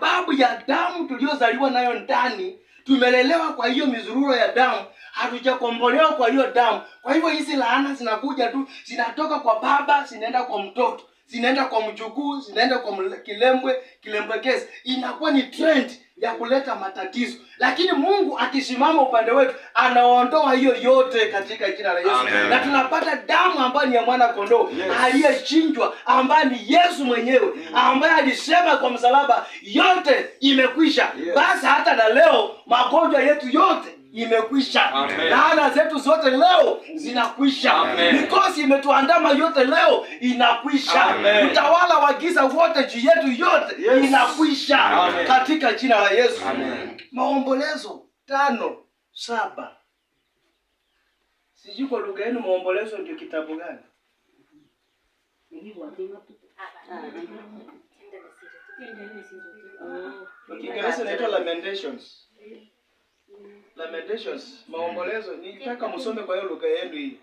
Babu ya damu tuliozaliwa nayo ndani, tumelelewa kwa hiyo mizururo ya damu, hatujakombolewa kwa hiyo damu. Kwa hivyo hizi laana zinakuja tu, zinatoka kwa baba, zinaenda kwa mtoto, zinaenda kwa mjukuu, zinaenda kwa kilembwekezi. Inakuwa ni trend ya kuleta matatizo. Lakini Mungu akisimama upande wetu, anaondoa hiyo yote katika jina la Yesu. Amen. Na tunapata damu ambayo ni ya mwana kondoo, aliyechinjwa, ambaye ni Yesu mwenyewe, ambaye alisema kwa msalaba yote imekwisha. Basi hata na leo magonjwa yetu yote imekwisha. Laana zetu zote leo zinakwisha. Mikosi imetuandama yote leo inakwisha. Utawala wa giza wote juu yetu yote inakwisha katika jina la Yesu. Maombolezo 5:7. Sijui kwa lugha yenu maombolezo ndio kitabu gani? Kiingereza inaitwa Lamentations. Lamentations, maombolezo. Nitaka msome kwa hiyo lugha yenu hii.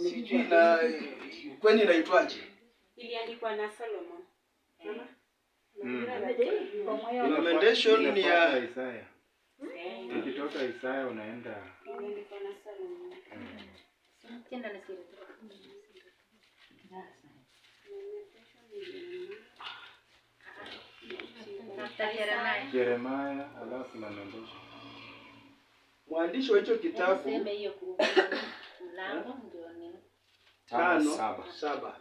Sijui na kwani inaitwaje? Iliandikwa na Solomon. Lamentation ni ya Isaya. Ukitoka Isaya unaenda Iliandikwa na Solomon. Tenda na siri. Jeremiah alafu Lamentation. mwandishi wa hicho kitabu 5:7.